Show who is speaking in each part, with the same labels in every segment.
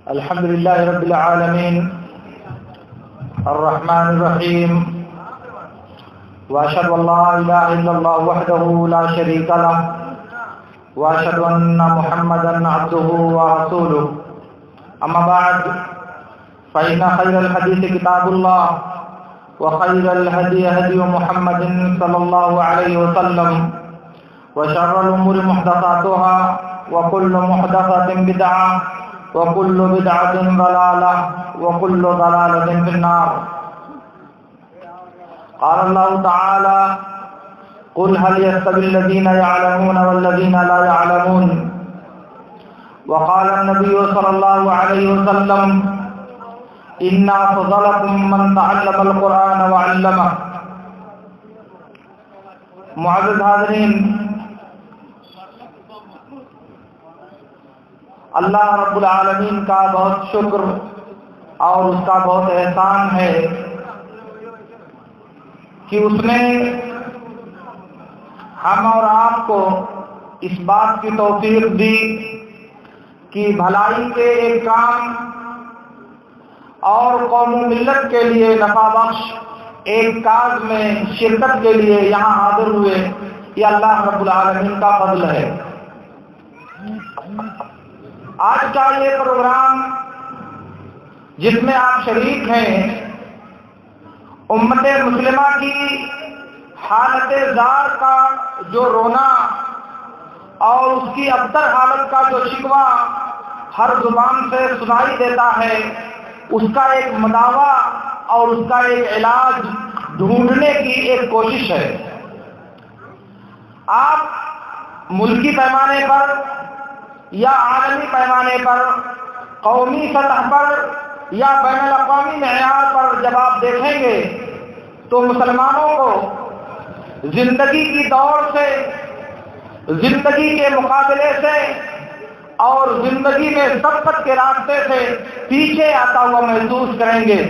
Speaker 1: الحمد لله رب العالمين الرحمن الرحيم وأشهد أن لا إله إلا الله وحده لا شريك له وأشهد أن محمدا عبده ورسوله أما بعد فإن خير الحديث كتاب الله وخير الهدي هدي محمد صلى الله عليه وسلم وشر الأمور محدثاتها وكل محدثة بدعة وكل بدعة ضلالة وكل ضلالة في النار. قال الله تعالى: قل هل يستوي الذين يعلمون والذين لا يعلمون. وقال النبي صلى الله عليه وسلم: إنا فضلكم من تعلم القرآن وعلمه. معزز حاضرین، اللہ رب العالمین کا بہت شکر اور اس کا بہت احسان ہے کہ اس نے ہم اور آپ کو اس بات کی توفیق دی کہ بھلائی کے ایک کام اور قوم و ملت کے لیے نفع بخش ایک کاج میں شرکت کے لیے یہاں حاضر ہوئے. یہ اللہ رب العالمین کا فضل ہے. آج کا یہ پروگرام جس میں آپ شریک ہیں، امت مسلمہ کی حالت زار کا جو رونا اور اس کی ابتر حالت کا جو شکوہ ہر زبان سے سنائی دیتا ہے، اس کا ایک مداوع اور اس کا ایک علاج ڈھونڈنے کی ایک کوشش ہے. آپ ملکی پیمانے پر یا عالمی پیمانے پر، قومی سطح پر یا بین الاقوامی معیار پر جب آپ دیکھیں گے تو مسلمانوں کو زندگی کی دوڑ سے، زندگی کے مقابلے سے اور زندگی میں سبقت کے راستے سے پیچھے آتا ہوا محسوس کریں گے.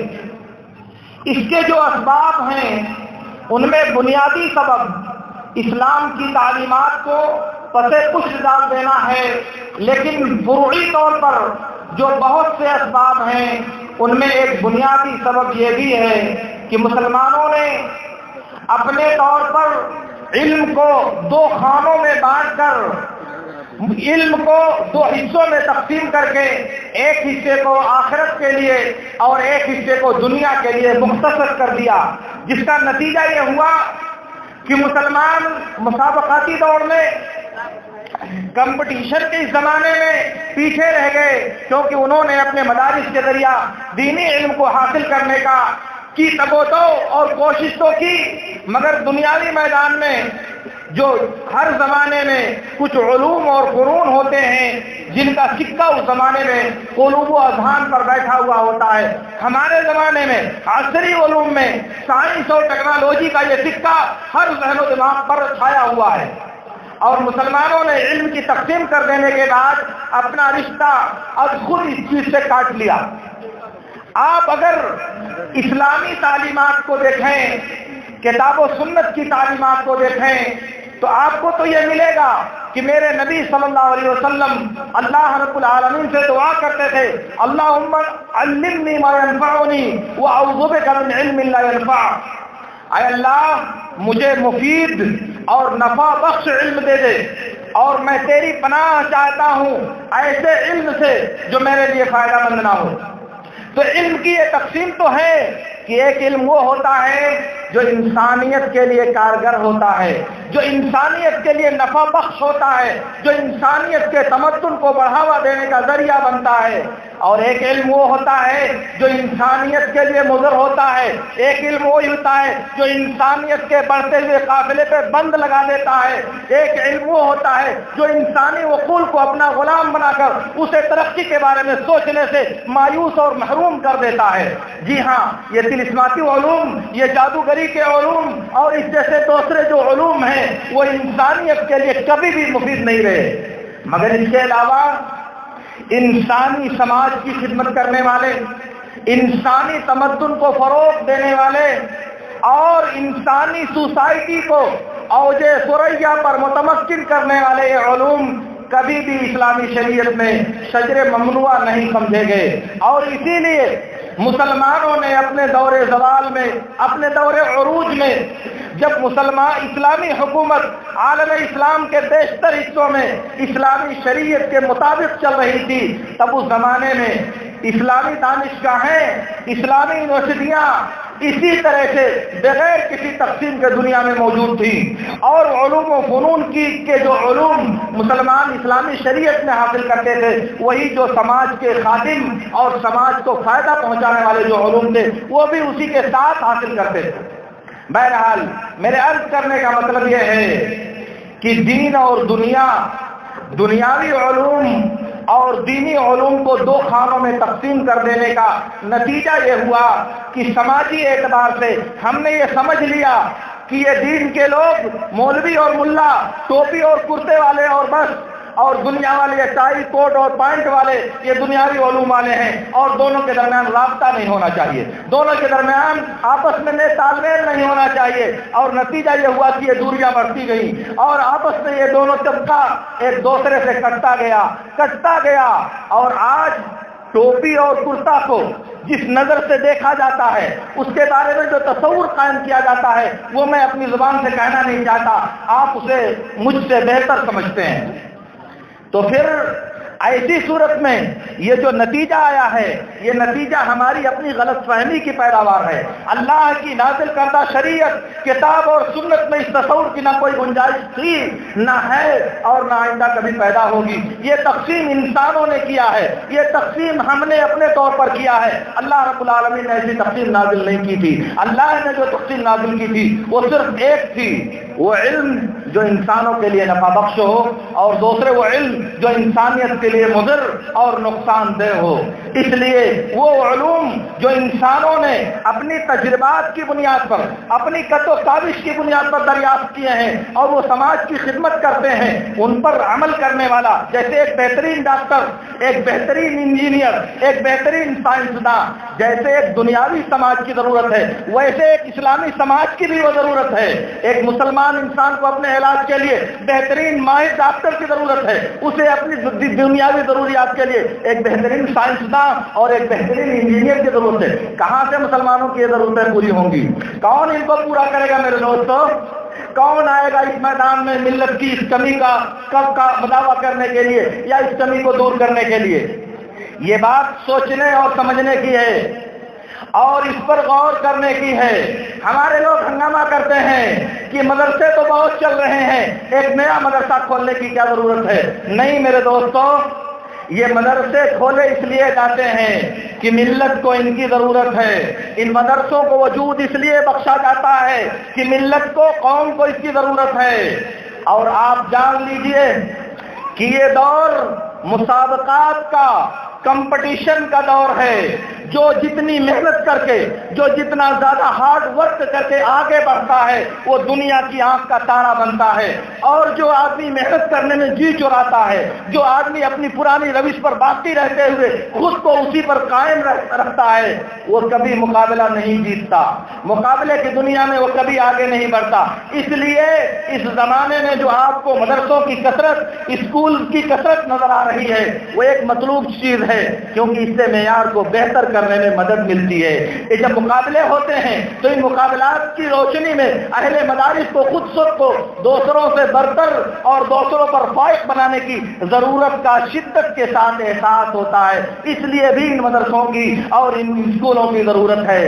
Speaker 1: اس کے جو اسباب ہیں ان میں بنیادی سبب اسلام کی تعلیمات کو پسے پشت ڈال دینا ہے، لیکن فروعی طور پر جو بہت سے اسباب ہیں ان میں ایک بنیادی سبب یہ بھی ہے کہ مسلمانوں نے اپنے طور پر علم کو دو خانوں میں بانٹ کر، علم کو دو حصوں میں تقسیم کر کے ایک حصے کو آخرت کے لیے اور ایک حصے کو دنیا کے لیے مختصر کر دیا، جس کا نتیجہ یہ ہوا کہ مسلمان مسابقاتی دوڑ میں، کمپٹیشن کے اس زمانے میں پیچھے رہ گئے، کیونکہ انہوں نے اپنے مدارس کے ذریعہ دینی علم کو حاصل کرنے کی تگ و دو اور کوشش تو کی، مگر دنیاوی میدان میں جو ہر زمانے میں کچھ علوم اور فنون ہوتے ہیں جن کا سکہ اس زمانے میں قلوب و اذہان پر بیٹھا ہوا ہوتا ہے، ہمارے زمانے میں عصری علوم میں سائنس اور ٹیکنالوجی کا یہ سکہ ہر ذہن و دماغ پر چھایا ہوا ہے. اور مسلمانوں نے علم کی تقسیم کر دینے کے بعد اپنا رشتہ اب خود اس چیز سے کاٹ لیا. آپ اگر اسلامی تعلیمات کو دیکھیں، کتاب و سنت کی تعلیمات کو دیکھیں، تو آپ کو تو یہ ملے گا کہ میرے نبی صلی اللہ علیہ وسلم اللہ رب العالمین سے دعا کرتے تھے: اللہم علمنی ما ینفعنی واعوذ بک من علم لا ینفع. اے اللہ، مجھے مفید اور نفع بخش علم دے دے، اور میں تیری پناہ چاہتا ہوں ایسے علم سے جو میرے لیے فائدہ مند نہ ہو. تو علم کی یہ تقسیم تو ہے کہ ایک علم وہ ہوتا ہے جو انسانیت کے لیے کارگر ہوتا ہے، جو انسانیت کے لیے نفع بخش ہوتا ہے، جو انسانیت کے تمدن کو بڑھاوا دینے کا ذریعہ بنتا ہے. اور ایک علم وہ ہوتا ہے جو انسانیت کے لیے مضر ہوتا ہے. ایک علم وہ ہوتا ہے جو انسانیت کے بڑھتے ہوئے قافلے پہ بند لگا دیتا ہے. ایک علم وہ ہوتا ہے جو انسانی عقول کو اپنا غلام بنا کر اسے ترقی کے بارے میں سوچنے سے مایوس اور محروم کر دیتا ہے. جی ہاں، یہ طلسماتی علوم، یہ جادوگری کے علوم اور اس جیسے دوسرے جو علوم ہیں وہ انسانیت کے لیے کبھی بھی مفید نہیں رہے، مگر اس کے علاوہ انسانی سماج کی خدمت کرنے والے، انسانی تمدن کو فروغ دینے والے اور انسانی سوسائٹی کو اوج ثریا پر متمکن کرنے والے یہ علوم کبھی بھی اسلامی شریعت میں شجر ممنوع نہیں سمجھے گئے، اور اسی لیے مسلمانوں نے اپنے دور زوال میں، اپنے دور عروج میں، جب مسلمان اسلامی حکومت عالم اسلام کے بیشتر حصوں میں اسلامی شریعت کے مطابق چل رہی تھی، تب اس زمانے میں اسلامی دانشگاہیں، اسلامی یونیورسٹیاں اسی طرح سے بغیر کسی تقسیم کے دنیا میں موجود تھی، اور علوم و فنون کے جو علوم مسلمان اسلامی شریعت میں حاصل کرتے تھے، وہی جو سماج کے خادم اور سماج کو فائدہ پہنچانے والے جو علوم تھے وہ بھی اسی کے ساتھ حاصل کرتے تھے۔ بہرحال میرے عرض کرنے کا مطلب یہ ہے کہ دین اور دنیا، دنیاوی علوم اور دینی علوم کو دو خانوں میں تقسیم کر دینے کا نتیجہ یہ ہوا کہ سماجی اعتبار سے ہم نے یہ سمجھ لیا کہ یہ دین کے لوگ مولوی اور ملا، ٹوپی اور کرتے والے اور بس، اور دنیا والے ٹائی کوٹ اور پینٹ والے یہ دنیاوی علوم والے ہیں، اور دونوں کے درمیان رابطہ نہیں ہونا چاہیے، دونوں کے درمیان آپس میں تال میل نہیں ہونا چاہیے، اور نتیجہ یہ ہوا کہ یہ دوریاں بڑھتی گئیں اور آپس میں یہ دونوں طبقہ ایک دوسرے سے کٹتا گیا، اور آج ٹوپی اور کرتا کو جس نظر سے دیکھا جاتا ہے، اس کے بارے میں جو تصور قائم کیا جاتا ہے، وہ میں اپنی زبان سے کہنا نہیں چاہتا، آپ اسے مجھ سے بہتر سمجھتے ہیں۔ تو پھر ایسی صورت میں یہ جو نتیجہ آیا ہے، یہ نتیجہ ہماری اپنی غلط فہمی کی پیداوار ہے۔ اللہ کی نازل کردہ شریعت، کتاب اور سنت میں اس تصور کی نہ کوئی گنجائش تھی، نہ ہے، اور نہ آئندہ کبھی پیدا ہوگی۔ یہ تقسیم انسانوں نے کیا ہے، یہ تقسیم ہم نے اپنے طور پر کیا ہے۔ اللہ رب العالمین نے ایسی تقسیم نازل نہیں کی تھی۔ اللہ نے جو تقسیم نازل کی تھی وہ صرف ایک تھی، وہ علم جو انسانوں کے لیے نفع بخش ہو، اور دوسرے وہ علم جو انسانیت کے لیے مضر اور نقصان دہ ہو۔ اس لیے وہ علوم جو انسانوں نے اپنی تجربات کی بنیاد پر، اپنی کت و کاوش کی بنیاد پر دریافت کیے ہیں اور وہ سماج کی خدمت کرتے ہیں، ان پر عمل کرنے والا، جیسے ایک بہترین ڈاکٹر، ایک بہترین انجینئر، ایک بہترین سائنسداں، جیسے ایک دنیاوی سماج کی ضرورت ہے، ویسے ایک اسلامی سماج کی بھی وہ ضرورت ہے۔ ایک مسلمان انسان کو اپنے علاج کے لیے بہترین ماہر ڈاکٹر کی ضرورت ہے، اسے اپنی دنیاوی ضروریات کے لیے ایک بہترین سائنسداں اور ایک بہترین انجینئر کی ضرورت ہے۔ کہاں سے مسلمانوں کی یہ ضرورتیں پوری ہوں گی؟ کون ان کو پورا کرے گا میرے دوستوں؟ کون آئے گا اس میدان میں ملت کی اس کمی کا دعویٰ کرنے کے لیے یا اس کمی کو دور کرنے کے لیے؟ یہ بات سوچنے اور سمجھنے کی ہے اور اس پر غور کرنے کی ہے۔ ہمارے لوگ ہنگامہ کرتے ہیں کہ مدرسے تو بہت چل رہے ہیں، ایک نیا مدرسہ کھولنے کی کیا ضرورت ہے؟ نہیں میرے دوستوں، یہ مدرسے کھولے اس لیے جاتے ہیں کہ ملت کو ان کی ضرورت ہے۔ ان مدرسوں کو وجود اس لیے بخشا جاتا ہے کہ ملت کو، قوم کو اس کی ضرورت ہے۔ اور آپ جان لیجئے کہ یہ دور مسابقات کا، کمپٹیشن کا دور ہے۔ جو جتنی محنت کر کے، جو جتنا زیادہ ہارڈ ورک کر کے آگے بڑھتا ہے، وہ دنیا کی آنکھ کا تارا بنتا ہے، اور جو آدمی محنت کرنے میں جی چراتا ہے، جو آدمی اپنی پرانی روش پر باقی رہتے ہوئے خود کو اسی پر قائم رکھتا ہے، وہ کبھی مقابلہ نہیں جیتتا، مقابلے کی دنیا میں وہ کبھی آگے نہیں بڑھتا۔ اس لیے اس زمانے میں جو آپ کو مدرسوں کی کثرت، اسکول کی کثرت نظر آ رہی ہے، وہ ایک مطلوب چیز ہے، کیونکہ اس سے معیار کو بہتر کرنے میں مدد ملتی ہے۔ یہ جب مقابلے ہوتے ہیں تو ان مقابلات کی روشنی میں اہل مدارس کو خود کو دوسروں سے برتر اور دوسروں پر فائق بنانے کی ضرورت کا شدت کے ساتھ احساس ہوتا ہے۔ اس لیے بھی ان مدرسوں کی اور ان اسکولوں کی ضرورت ہے۔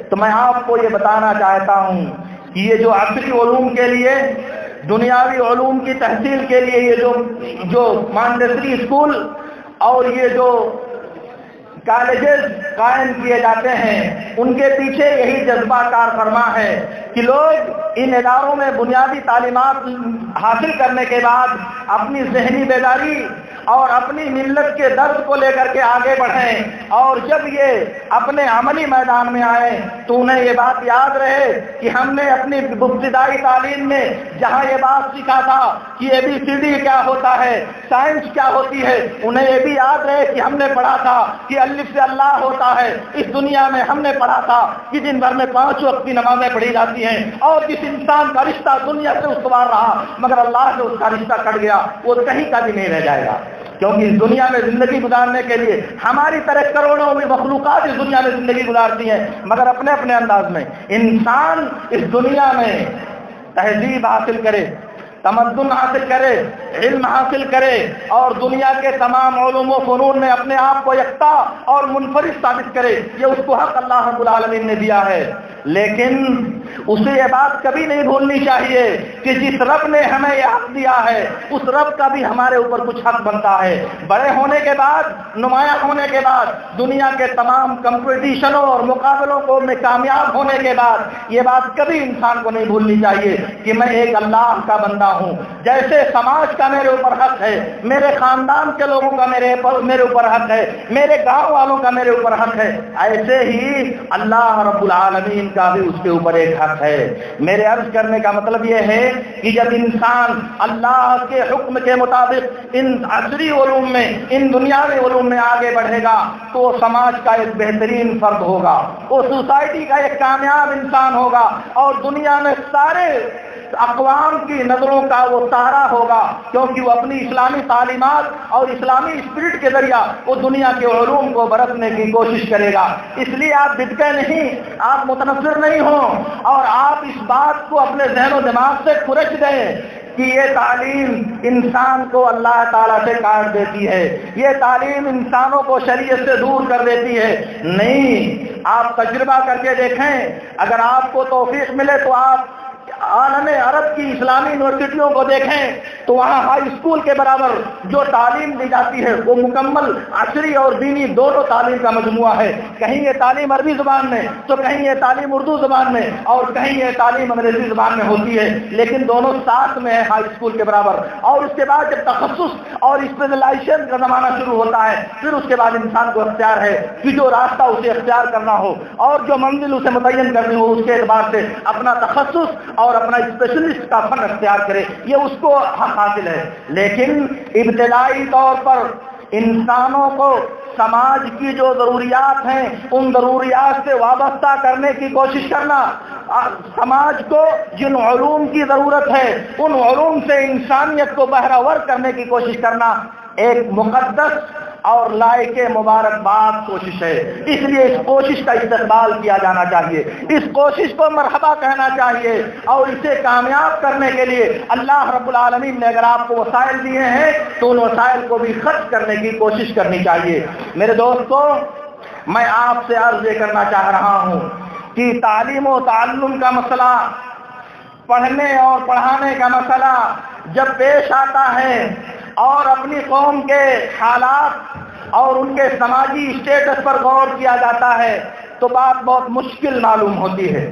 Speaker 1: تو میں آپ کو یہ بتانا چاہتا ہوں کہ یہ جو عصری علوم کے لیے، دنیاوی علوم کی تحصیل کے لیے یہ جو مانڈیسری اسکول اور یہ جو کالجز قائم کیے جاتے ہیں، ان کے پیچھے یہی جذبہ کار فرما ہے کہ لوگ ان اداروں میں بنیادی تعلیمات حاصل کرنے کے بعد اپنی ذہنی بیداری اور اپنی ملت کے درد کو لے کر کے آگے بڑھیں، اور جب یہ اپنے عملی میدان میں آئیں تو انہیں یہ بات یاد رہے کہ ہم نے اپنی ابتدائی تعلیم میں جہاں یہ بات سیکھا تھا کہ ABCD کیا ہوتا ہے، سائنس کیا ہوتی ہے، انہیں یہ بھی یاد رہے کہ ہم نے پڑھا تھا کہ الف سے اللہ ہوتا ہے۔ اس دنیا میں ہم نے پڑھا تھا کہ دن بھر میں 5 وقت کی نمازیں پڑھی جاتی ہیں، اور جس انسان کا رشتہ دنیا سے استوار رہا مگر اللہ سے اس کا رشتہ کٹ گیا وہ کہیں کا بھی نہیں رہ جائے گا، کیونکہ اس دنیا میں زندگی گزارنے کے لیے ہماری طرح کروڑوں میں مخلوقات اس دنیا میں زندگی گزارتی ہیں، مگر اپنے اپنے انداز میں۔ انسان اس دنیا میں تہذیب حاصل کرے، تمدن حاصل کرے، علم حاصل کرے، اور دنیا کے تمام علوم و فنون میں اپنے آپ کو یکتا اور منفرد ثابت کرے، یہ اس کو حق اللہ رب العالمین نے دیا ہے۔ لیکن اسے یہ بات کبھی نہیں بھولنی چاہیے کہ جس رب نے ہمیں یہ حق دیا ہے اس رب کا بھی ہمارے اوپر کچھ حق بنتا ہے۔ بڑے ہونے کے بعد، نمایاں ہونے کے بعد، دنیا کے تمام کمپٹیشنوں اور مقابلوں کو میں کامیاب ہونے کے بعد یہ بات کبھی انسان کو نہیں بھولنی چاہیے کہ میں ایک اللہ کا بندہ ہوں۔ جیسے سماج کا میرے اوپر حق ہے، میرے خاندان کے لوگوں کا میرے اوپر حق ہے، میرے گاؤں والوں کا میرے اوپر حق ہے، ایسے ہی اللہ رب العالمین کا بھی اس کے اوپر ایک حق ہے۔ میرے عرض کرنے کا مطلب یہ ہے کہ جب انسان اللہ کے حکم کے مطابق ان عصری علوم میں، ان دنیاوی علوم میں آگے بڑھے گا تو وہ سماج کا ایک بہترین فرد ہوگا، وہ سوسائٹی کا ایک کامیاب انسان ہوگا، اور دنیا میں سارے اقوام کی نظروں کا وہ تارا ہوگا، کیونکہ وہ اپنی اسلامی تعلیمات اور اسلامی اسپرٹ کے ذریعہ وہ دنیا کے علوم کو برتنے کی کوشش کرے گا۔ اس لیے آپ بدکے نہیں، آپ متنفر نہیں ہوں، اور آپ اس بات کو اپنے ذہن و دماغ سے کھرچ دیں کہ یہ تعلیم انسان کو اللہ تعالیٰ سے کاٹ دیتی ہے، یہ تعلیم انسانوں کو شریعت سے دور کر دیتی ہے۔ نہیں، آپ تجربہ کر کے دیکھیں، اگر آپ کو توفیق ملے تو آپ عالم عرب کی اسلامی یونیورسٹیوں کو دیکھیں تو وہاں ہائی اسکول کے برابر جو تعلیم دی جاتی ہے وہ مکمل عصری اور دینی دونوں تعلیم کا مجموعہ ہے۔ کہیں یہ تعلیم عربی زبان میں تو کہیں یہ تعلیم اردو زبان میں اور کہیں یہ تعلیم انگریزی زبان میں ہوتی ہے، لیکن دونوں ساتھ میں ہے ہائی اسکول کے برابر۔ اور اس کے بعد جب تخصص اور اسپیشلائزیشن کا زمانہ شروع ہوتا ہے پھر اس کے بعد انسان کو اختیار ہے کہ جو راستہ اسے اختیار کرنا ہو اور جو منزل اسے متعین کرنی ہو اس کے اعتبار سے اپنا تخصص اور اپنا اسپیشلسٹ کا فن اختیار کرے، یہ اس کو حق حاصل ہے۔ لیکن ابتدائی طور پر انسانوں کو سماج کی جو ضروریات ہیں ان ضروریات سے وابستہ کرنے کی کوشش کرنا، سماج کو جن علوم کی ضرورت ہے ان علوم سے انسانیت کو بہرہ ور کرنے کی کوشش کرنا ایک مقدس اور لائق مبارکباد کوشش ہے۔ اس لیے اس کوشش کا استقبال کیا جانا چاہیے، اس کوشش کو مرحبا کہنا چاہیے، اور اسے کامیاب کرنے کے لیے اللہ رب العالمین نے اگر آپ کو وسائل دیے ہیں تو ان وسائل کو بھی خرچ کرنے کی کوشش کرنی چاہیے۔ میرے دوستو، میں آپ سے عرض یہ کرنا چاہ رہا ہوں کہ تعلیم و تعلم کا مسئلہ، پڑھنے اور پڑھانے کا مسئلہ جب پیش آتا ہے اور اپنی قوم کے حالات اور ان کے سماجی اسٹیٹس پر غور کیا جاتا ہے تو بات بہت مشکل معلوم ہوتی ہے۔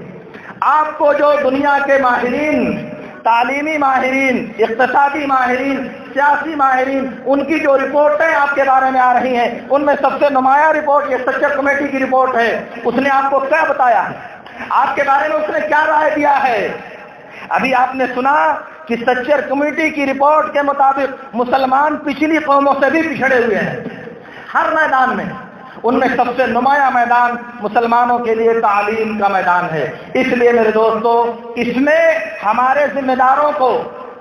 Speaker 1: آپ کو جو دنیا کے ماہرین، تعلیمی ماہرین، اقتصادی ماہرین، سیاسی ماہرین، ان کی جو رپورٹیں آپ کے بارے میں آ رہی ہیں ان میں سب سے نمایاں رپورٹ یہ سچر کمیٹی کی رپورٹ ہے۔ اس نے آپ کو کیا بتایا ہے؟ آپ کے بارے میں اس نے کیا رائے دیا ہے؟ ابھی آپ نے سنا کہ سچر کمیٹی کی رپورٹ کے مطابق مسلمان پچھلی قوموں سے بھی پچھڑے ہوئے ہیں ہر میدان میں۔ ان میں سب سے نمایاں میدان مسلمانوں کے لیے تعلیم کا میدان ہے۔ اس لیے میرے دوستو، اس میں ہمارے ذمہ داروں کو،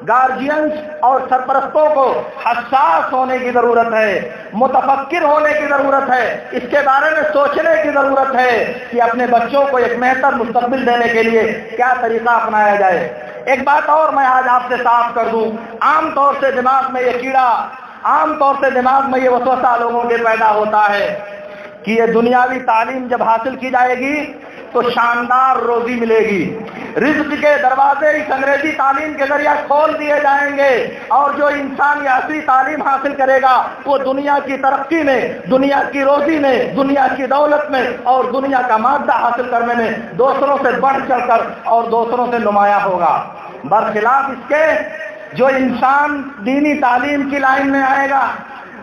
Speaker 1: گارجینز اور سرپرستوں کو حساس ہونے کی ضرورت ہے، متفکر ہونے کی ضرورت ہے، اس کے بارے میں سوچنے کی ضرورت ہے کہ اپنے بچوں کو ایک بہتر مستقبل دینے کے لیے کیا طریقہ اپنایا جائے۔ ایک بات اور میں آج آپ سے صاف کر دوں، عام طور سے دماغ میں یہ کیڑا، عام طور سے دماغ میں یہ وسوسہ لوگوں کے پیدا ہوتا ہے کہ یہ دنیاوی تعلیم جب حاصل کی جائے گی تو شاندار روزی ملے گی، رزق کے دروازے اس انگریزی تعلیم کے ذریعہ کھول دیے جائیں گے، اور جو انسان یہ عصری تعلیم حاصل کرے گا وہ دنیا کی ترقی میں، دنیا کی روزی میں، دنیا کی دولت میں اور دنیا کا مادہ حاصل کرنے میں دوسروں سے بڑھ چڑھ کر اور دوسروں سے نمایاں ہوگا۔ برخلاف اس کے جو انسان دینی تعلیم کی لائن میں آئے گا،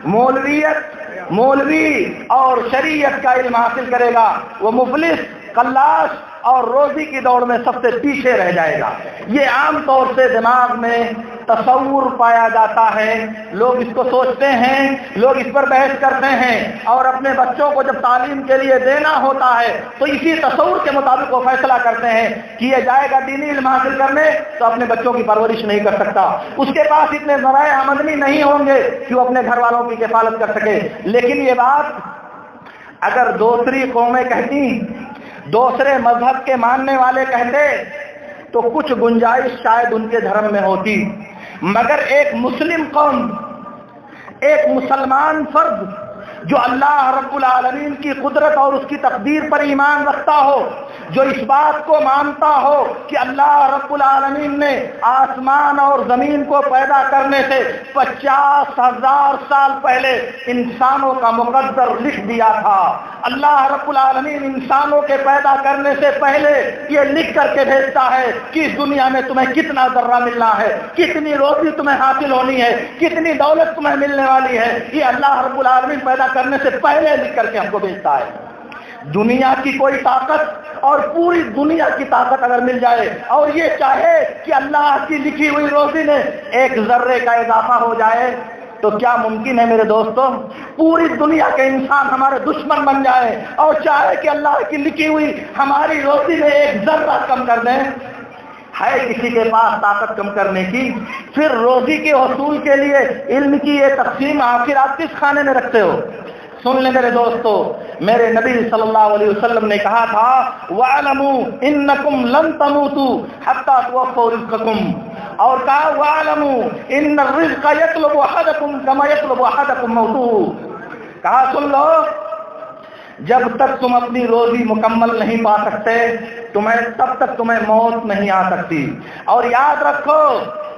Speaker 1: مولوی اور شریعت کا علم حاصل کرے گا وہ مفلس، قلاش اور روزی کی دوڑ میں سب سے پیچھے رہ جائے گا۔ یہ عام طور سے دماغ میں تصور پایا جاتا ہے، لوگ اس کو سوچتے ہیں، لوگ اس پر بحث کرتے ہیں، اور اپنے بچوں کو جب تعلیم کے لیے دینا ہوتا ہے تو اسی تصور کے مطابق وہ فیصلہ کرتے ہیں کہ یہ جائے گا دینی علم حاصل کرنے تو اپنے بچوں کی پرورش نہیں کر سکتا، اس کے پاس اتنے ذرائع آمدنی نہیں ہوں گے کہ وہ اپنے گھر والوں کی کفالت کر سکے۔ لیکن یہ بات اگر دوسری قومیں کہتی، دوسرے مذہب کے ماننے والے کہتے تو کچھ گنجائش شاید ان کے دھرم میں ہوتی، مگر ایک مسلم قوم، ایک مسلمان فرد جو اللہ رب العالمین کی قدرت اور اس کی تقدیر پر ایمان رکھتا ہو، جو اس بات کو مانتا ہو کہ اللہ رب العالمین نے آسمان اور زمین کو پیدا کرنے سے 50,000 سال پہلے انسانوں کا مقدر لکھ دیا تھا، اللہ رب العالمین انسانوں کے پیدا کرنے سے پہلے یہ لکھ کر کے بھیجتا ہے کہ اس دنیا میں تمہیں کتنا ذرہ ملنا ہے، کتنی روزی تمہیں حاصل ہونی ہے، کتنی دولت تمہیں ملنے والی ہے، یہ اللہ رب العالمین پیدا کرنے سے پہلے لکھ کر کے ہم کو بھیجتا ہے۔ دنیا کی کوئی طاقت اور پوری دنیا کی طاقت اگر مل جائے اور یہ چاہے کہ اللہ کی لکھی ہوئی روزی میں ایک ذرے کا اضافہ ہو جائے تو کیا ممکن ہے میرے دوستو؟ پوری دنیا کے انسان ہمارے دشمن بن جائے اور چاہے کہ اللہ کی لکھی ہوئی ہماری روزی میں ایک ذرہ کم کر دیں؟ ہے کسی کے پاس طاقت کم کرنے کی؟ پھر روزی کے حصول کے لیے علم کی یہ تقسیم آخر آپ کس خانے میں رکھتے ہو؟ سن لیں میرے دوستو، میرے نبی صلی اللہ علیہ وسلم نے کہا تھا وَاعْلَمُوا إِنَّكُمْ لَن تَمُوتُوا حَتَّى تُوَفَّوْا رِزْقَكُمْ، اور کہا وَاعْلَمُوا إِنَّ الرِّزْقَ يَطْلُبُ أَحَدَكُمْ كَمَا يَطْلُبُ أَحَدَكُمْ مَوْتُهُ، کہا سن لو، جب تک تم اپنی روزی مکمل نہیں پا سکتے تب تک تمہیں موت نہیں آ سکتی، اور یاد رکھو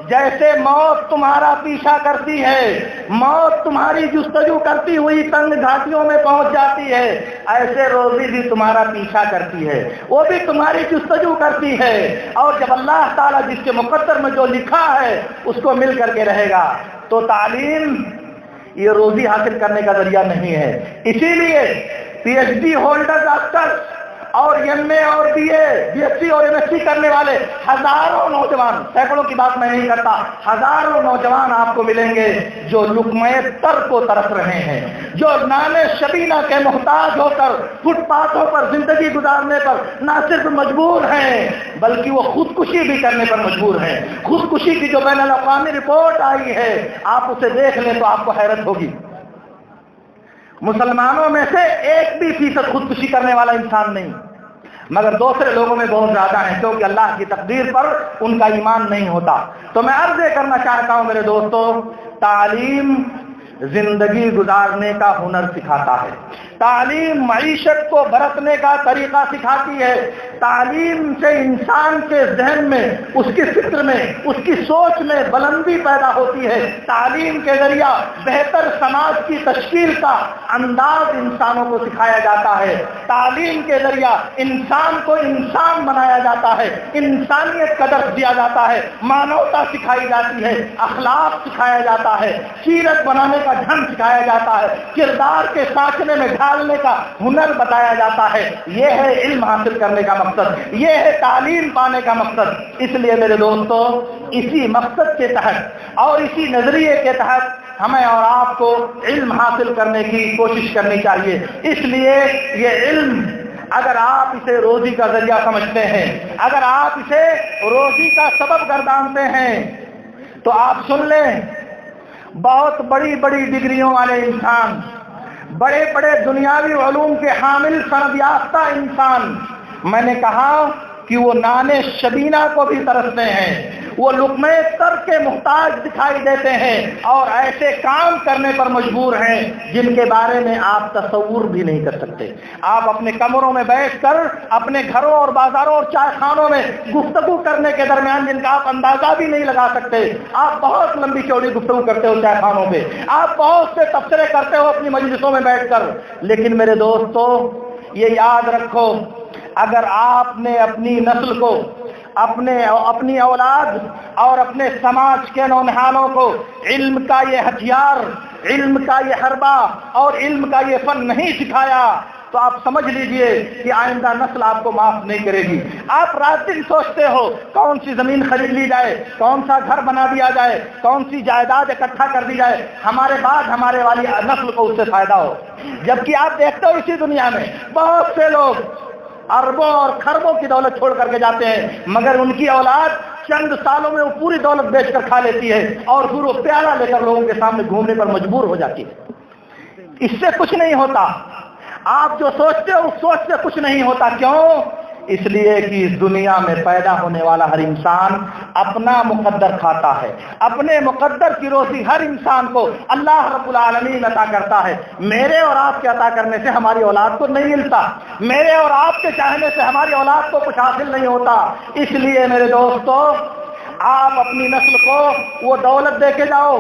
Speaker 1: جیسے موت تمہارا پیچھا کرتی ہے، موت تمہاری جستجو کرتی ہوئی تنگ گھاٹیوں میں پہنچ جاتی ہے، ایسے روزی بھی تمہارا پیچھا کرتی ہے، وہ بھی تمہاری جستجو کرتی ہے، اور جب اللہ تعالیٰ جس کے مقدر میں جو لکھا ہے اس کو مل کر کے رہے گا۔ تو تعلیم یہ روزی حاصل کرنے کا ذریعہ نہیں ہے، اسی لیے P H D holder doctor اور ایم اے اور B A B S C اور ایم ایس سی کرنے والے ہزاروں نوجوان، سینکڑوں کی بات میں نہیں کرتا، ہزاروں نوجوان آپ کو ملیں گے جو لقمہ تر کو ترس رہے ہیں، جو نان شبینہ کے محتاج ہو کر فٹ پاتھوں پر زندگی گزارنے پر نہ صرف مجبور ہیں بلکہ وہ خودکشی بھی کرنے پر مجبور ہیں۔ خودکشی کی جو بین الاقوامی رپورٹ آئی ہے آپ اسے دیکھ لیں تو آپ کو حیرت ہوگی، مسلمانوں میں سے 1% خودکشی کرنے والا انسان نہیں، مگر دوسرے لوگوں میں بہت زیادہ ہیں، کیونکہ اللہ کی تقدیر پر ان کا ایمان نہیں ہوتا۔ تو میں عرض کرنا چاہتا ہوں میرے دوستو، تعلیم زندگی گزارنے کا ہنر سکھاتا ہے، تعلیم معیشت کو برتنے کا طریقہ سکھاتی ہے، تعلیم سے انسان کے ذہن میں، اس کی فکر میں، اس کی سوچ میں بلندی پیدا ہوتی ہے، تعلیم کے ذریعہ بہتر سماج کی تشکیل کا انداز انسانوں کو سکھایا جاتا ہے، تعلیم کے ذریعہ انسان کو انسان بنایا جاتا ہے، انسانیت کا درس دیا جاتا ہے، مانوتا سکھائی جاتی ہے، اخلاق سکھایا جاتا ہے، سیرت بنانے کا ڈھنگ سکھایا جاتا ہے، کردار کے سانچنے میں ڈھالنے کا ہنر بتایا جاتا ہے۔ یہ ہے علم حاصل کرنے کا مقصد، یہ ہے تعلیم پانے کا مقصد۔ اس لیے میرے دوستو، اسی مقصد کے تحت اور اسی نظریے کے تحت ہمیں اور آپ کو علم حاصل کرنے کی کوشش کرنی چاہیے۔ اس لیے یہ علم اگر آپ اسے روزی کا ذریعہ سمجھتے ہیں، اگر آپ اسے روزی کا سبب گردانتے ہیں تو آپ سن لیں، بہت بڑی بڑی ڈگریوں والے انسان، بڑے بڑے دنیاوی علوم کے حامل سند یافتہ انسان، میں نے کہا کہ وہ نان شبینہ کو بھی ترستے ہیں، وہ لقمہ تر کے محتاج دکھائی دیتے ہیں اور ایسے کام کرنے پر مجبور ہیں جن کے بارے میں آپ تصور بھی نہیں کر سکتے۔ آپ اپنے کمروں میں بیٹھ کر اپنے گھروں اور بازاروں اور چائے خانوں میں گفتگو کرنے کے درمیان جن کا آپ اندازہ بھی نہیں لگا سکتے، آپ بہت لمبی چوڑی گفتگو کرتے ہو چائے خانوں پہ، آپ بہت سے تبصرے کرتے ہو اپنی مجلسوں میں بیٹھ کر، لیکن میرے دوستو یہ یاد رکھو، اگر آپ نے اپنی نسل کو اپنی اولاد اور اپنے سماج کے نونہالوں کو علم کا یہ ہتھیار، علم کا یہ حربہ اور علم کا یہ فن نہیں سکھایا تو آپ سمجھ لیجئے کہ آئندہ نسل آپ کو معاف نہیں کرے گی۔ آپ رات دن سوچتے ہو کون سی زمین خرید لی جائے، کون سا گھر بنا دیا جائے، کون سی جائیداد اکٹھا کر دی جائے، ہمارے بعد ہمارے والی نسل کو اس سے فائدہ ہو۔ جبکہ آپ دیکھتے ہو اسی دنیا میں بہت سے لوگ اربوں اور خربوں کی دولت چھوڑ کر کے جاتے ہیں، مگر ان کی اولاد چند سالوں میں وہ پوری دولت بیچ کر کھا لیتی ہے اور پھر وہ پیالہ لے کر لوگوں کے سامنے گھومنے پر مجبور ہو جاتی ہے۔ اس سے کچھ نہیں ہوتا، آپ جو سوچتے ہو اس سوچ سے کچھ نہیں ہوتا۔ کیوں؟ اس لیے کہ اس دنیا میں پیدا ہونے والا ہر انسان اپنا مقدر کھاتا ہے، اپنے مقدر کی روزی ہر انسان کو اللہ رب العالمین عطا کرتا ہے۔ میرے اور آپ کے عطا کرنے سے ہماری اولاد کو نہیں ملتا، میرے اور آپ کے چاہنے سے ہماری اولاد کو کچھ حاصل نہیں ہوتا۔ اس لیے میرے دوستو، آپ اپنی نسل کو وہ دولت دے کے جاؤ،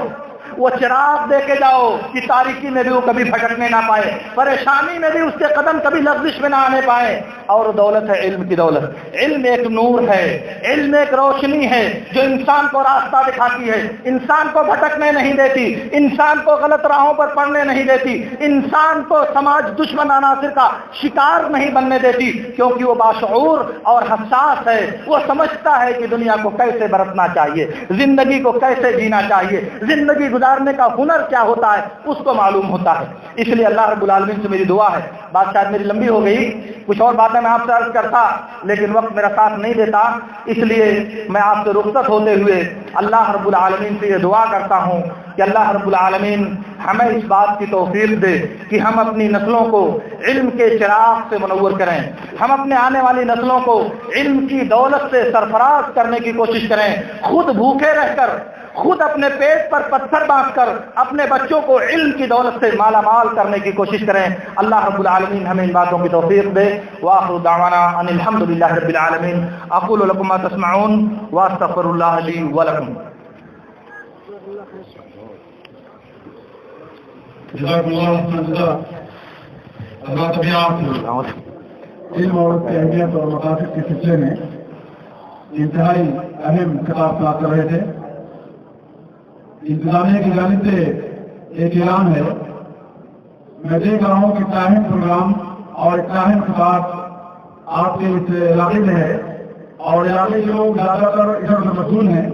Speaker 1: وہ چراغ دے کے جاؤ کہ تاریکی میں بھی وہ کبھی بھٹکنے نہ پائے، پریشانی میں بھی اس کے قدم کبھی لغزش میں نہ آنے پائے۔ اور دولت ہے علم کی دولت۔ علم ایک نور ہے، علم ایک روشنی ہے جو انسان کو راستہ دکھاتی ہے، انسان کو بھٹکنے نہیں دیتی، انسان کو غلط راہوں پر پڑنے نہیں دیتی، انسان کو سماج دشمن عناصر کا شکار نہیں بننے دیتی، کیونکہ وہ باشعور اور حساس ہے۔ وہ سمجھتا ہے کہ دنیا کو کیسے برتنا چاہیے، زندگی کو کیسے جینا چاہیے، زندگی گزارنے کا ہنر کیا ہوتا ہے اس کو معلوم ہوتا ہے۔ اس لیے اللہ رب العالمین سے میری دعا ہے، بات شاید میری لمبی ہو گئی، کچھ اور باتیں میں آپ سے عرض کرتا لیکن وقت میرا ساتھ نہیں دیتا، اس لیے میں آپ سے رخصت ہوتے ہوئے اللہ رب العالمین سے یہ دعا کرتا ہوں کہ اللہ رب العالمین ہمیں اس بات کی توفیق دے کہ ہم اپنی نسلوں کو علم کے چراغ سے منور کریں، ہم اپنے آنے والی نسلوں کو علم کی دولت سے سرفراز کرنے کی کوشش کریں، خود بھوکے رہ کر، خود اپنے پیٹ پر پتھر باندھ کر اپنے بچوں کو علم کی دولت سے مالا مال کرنے کی کوشش کریں۔ اللہ رب العالمین ہمیں ان باتوں کی توفیق دے۔ وآخر دعوانا ان الحمد للہ رب العالمین۔ اقول لکم ما تسمعون واستغفر اللہ لی ولکم۔
Speaker 2: اللہ تبھی آپ علم اور اہمیت اور مقاصد کے سلسلے میں انتہائی اہم خطاب پیش کر رہے تھے۔ انتظامیہ کی جانب سے ایک اعلان ہے، میں دیکھ رہا ہوں کہ اہم پروگرام اور اہم خطاب آپ کے اس علاقے میں ہے اور علاقے کے لوگ زیادہ تر ادھر ادھر مشغول ہیں،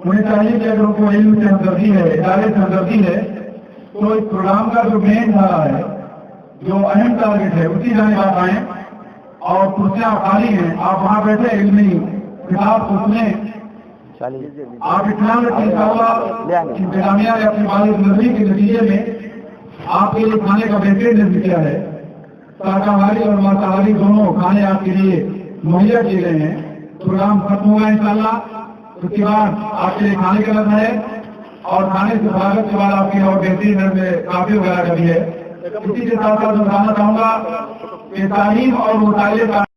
Speaker 2: انہیں چاہیے کہ اگر ان کو علم سے ہمدردی ہے، ادارے سے ہمدردی ہے تو اس پروگرام کا جو مین دھارا ہے، جو اہم ٹارگیٹ ہے، اسی جانب آپ آئیں اور کرسیاں خالی ہیں، آپ وہاں بیٹھے علمی خطاب کو سنیں۔ آپ اسلام انتظامیہ نے اپنی والی نظری کے نتیجے میں آپ کے لیے کھانے کا بہترین نظم کیا ہے، شاکاہاری اور مانساہاری دونوں کھانے آپ کے لیے مہیا کیے گئے ہیں۔ پروگرام ختم ہوگا انشاءاللہ، اس کے بعد آپ کے لیے کھانے کا نظم ہے اور کھانے سے فراغت کے بعد آپ کے اور بہترین نظم کافی وغیرہ کا بھی ہے۔ اسی کے ساتھ ساتھ میں بتانا چاہوں گا کہ تعلیم اور مطالعے کا